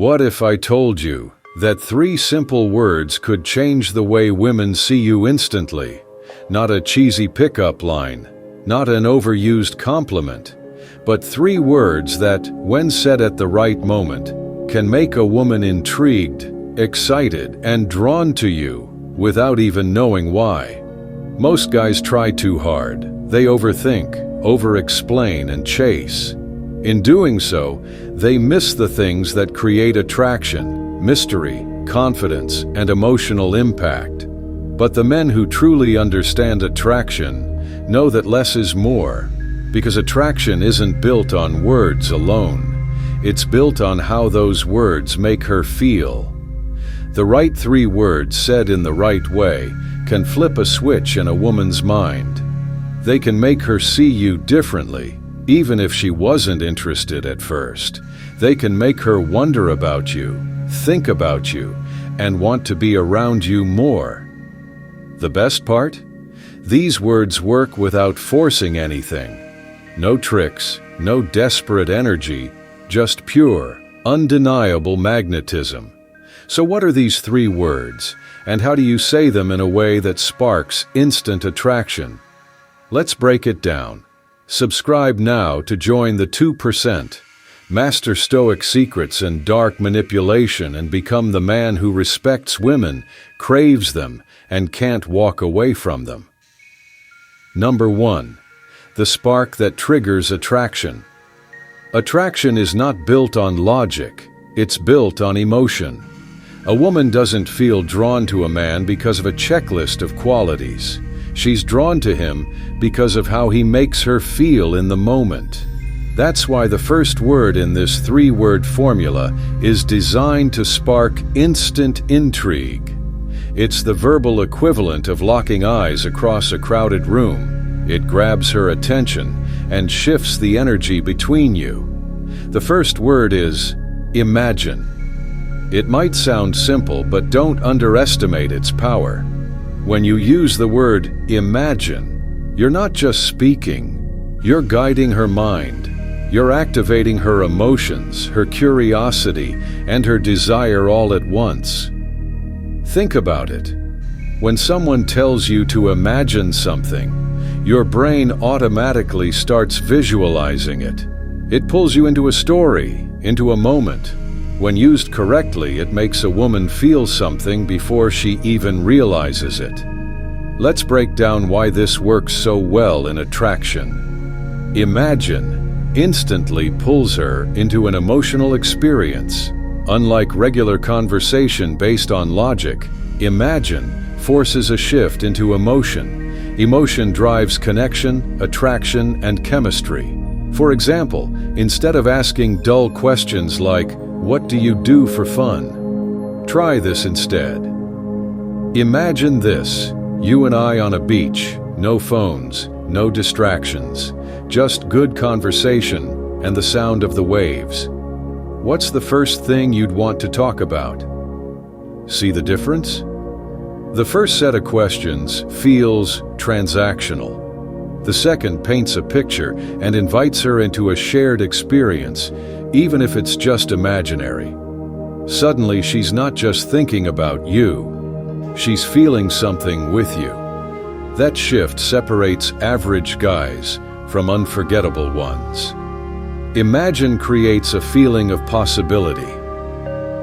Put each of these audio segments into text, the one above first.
What if I told you that 3 simple words could change the way women see you instantly? Not a cheesy pickup line, not an overused compliment, but 3 words that, when said at the right moment, can make a woman intrigued, excited, and drawn to you without even knowing why. Most guys try too hard. They overthink, over-explain, and chase. In doing so, they miss the things that create attraction, mystery, confidence, and emotional impact. But the men who truly understand attraction know that less is more, because attraction isn't built on words alone. It's built on how those words make her feel. The right 3 words said in the right way can flip a switch in a woman's mind. They can make her see you differently, even if she wasn't interested at first. They can make her wonder about you, think about you, and want to be around you more. The best part? These words work without forcing anything. No tricks, no desperate energy, just pure, undeniable magnetism. So what are these 3 words, and how do you say them in a way that sparks instant attraction? Let's break it down. Subscribe now to join the 2%. Master Stoic secrets and dark manipulation and become the man who respects women, craves them, and can't walk away from them. Number 1. The spark that triggers attraction. Attraction is not built on logic, it's built on emotion. A woman doesn't feel drawn to a man because of a checklist of qualities. She's drawn to him because of how he makes her feel in the moment. That's why the first word in this 3-word formula is designed to spark instant intrigue. It's the verbal equivalent of locking eyes across a crowded room. It grabs her attention and shifts the energy between you. The first word is imagine. It might sound simple, but don't underestimate its power. When you use the word imagine, you're not just speaking, you're guiding her mind. You're activating her emotions, her curiosity, and her desire all at once. Think about it. When someone tells you to imagine something, your brain automatically starts visualizing it. It pulls you into a story, into a moment. When used correctly, it makes a woman feel something before she even realizes it. Let's break down why this works so well in attraction. Imagine instantly pulls her into an emotional experience. Unlike regular conversation based on logic, imagine forces a shift into emotion. Emotion drives connection, attraction, and chemistry. For example, instead of asking dull questions like, "What do you do for fun?" Try this instead. Imagine this, you and I on a beach, no phones, no distractions, just good conversation and the sound of the waves. What's the first thing you'd want to talk about? See the difference? The first set of questions feels transactional. The second paints a picture and invites her into a shared experience, even if it's just imaginary. Suddenly, she's not just thinking about you, she's feeling something with you. That shift separates average guys from unforgettable ones. Imagine creates a feeling of possibility.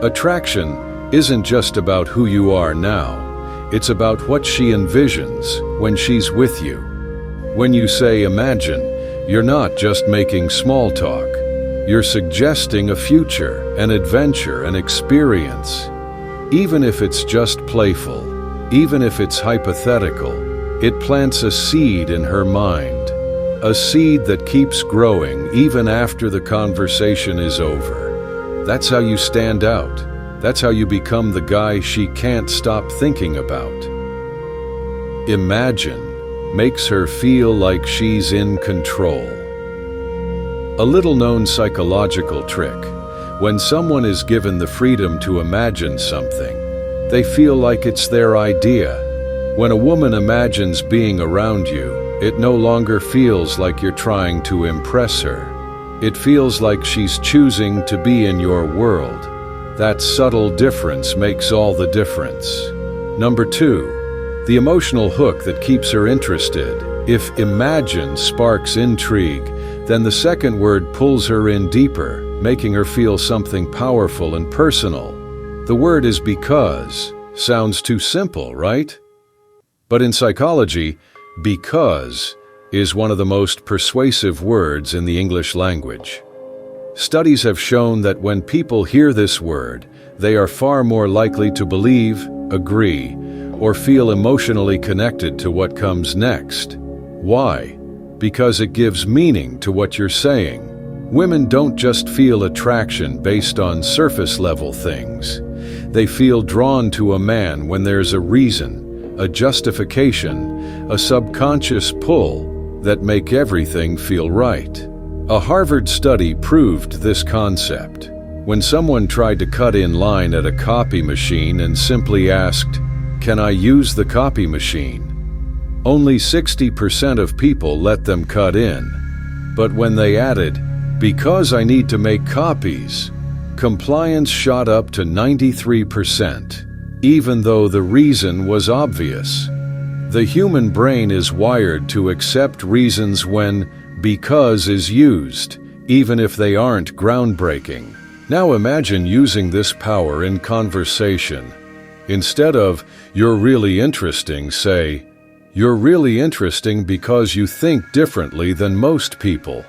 Attraction isn't just about who you are now, it's about what she envisions when she's with you. When you say imagine, you're not just making small talk. You're suggesting a future, an adventure, an experience. Even if it's just playful, even if it's hypothetical, it plants a seed in her mind. A seed that keeps growing even after the conversation is over. That's how you stand out. That's how you become the guy she can't stop thinking about. Imagine makes her feel like she's in control. A little-known psychological trick. When someone is given the freedom to imagine something, they feel like it's their idea. When a woman imagines being around you, it no longer feels like you're trying to impress her. It feels like she's choosing to be in your world. That subtle difference makes all the difference. Number 2, the emotional hook that keeps her interested. If imagine sparks intrigue, then the second word pulls her in deeper, making her feel something powerful and personal. The word is because. Sounds too simple, right? But in psychology, because is one of the most persuasive words in the English language. Studies have shown that when people hear this word, they are far more likely to believe, agree, or feel emotionally connected to what comes next. Why? Because it gives meaning to what you're saying. Women don't just feel attraction based on surface-level things. They feel drawn to a man when there's a reason, a justification, a subconscious pull that make everything feel right. A Harvard study proved this concept. When someone tried to cut in line at a copy machine and simply asked, "Can I use the copy machine?" Only 60% of people let them cut in. But when they added, "Because I need to make copies," compliance shot up to 93%, even though the reason was obvious. The human brain is wired to accept reasons when because is used, even if they aren't groundbreaking. Now imagine using this power in conversation. Instead of, "You're really interesting," say, "You're really interesting because you think differently than most people."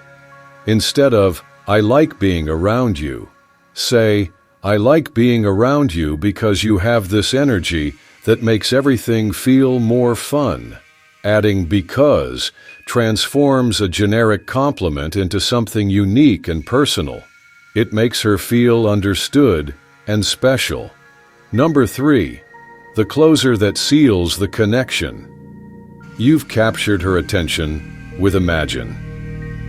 Instead of, "I like being around you," say, "I like being around you because you have this energy that makes everything feel more fun." Adding because transforms a generic compliment into something unique and personal. It makes her feel understood and special. Number 3, the closer that seals the connection. You've captured her attention with imagine.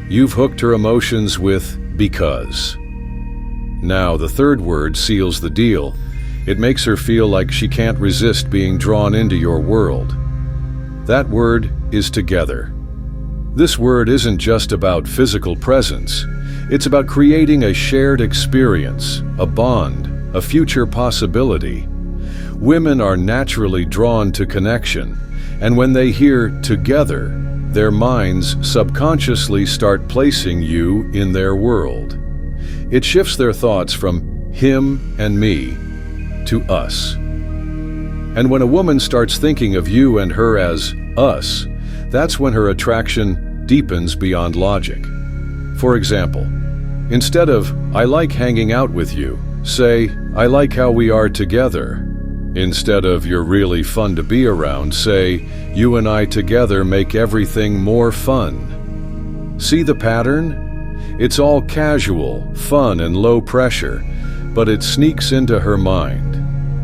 You've hooked her emotions with because. Now the third word seals the deal. It makes her feel like she can't resist being drawn into your world. That word is together. This word isn't just about physical presence. It's about creating a shared experience, a bond, a future possibility. Women are naturally drawn to connection, and when they hear together, their minds subconsciously start placing you in their world. It shifts their thoughts from him and me to us. And when a woman starts thinking of you and her as us, that's when her attraction deepens beyond logic. For example, instead of, "I like hanging out with you," say, "I like how we are together." Instead of, "You're really fun to be around," say, "You and I together make everything more fun." See the pattern? It's all casual, fun, and low pressure, but it sneaks into her mind.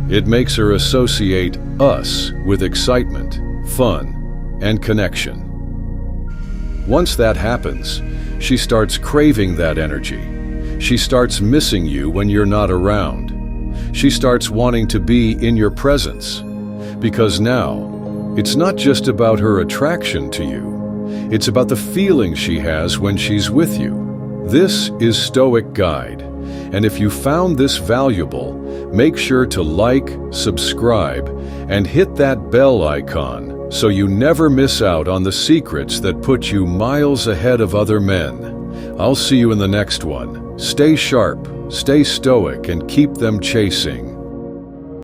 It makes her associate us with excitement, fun, and connection. Once that happens, she starts craving that energy. She starts missing you when you're not around. She starts wanting to be in your presence. Because now, it's not just about her attraction to you. It's about the feeling she has when she's with you. This is Stoic Guide. And if you found this valuable, make sure to like, subscribe, and hit that bell icon so you never miss out on the secrets that put you miles ahead of other men. I'll see you in the next one. Stay sharp, stay stoic, and keep them chasing.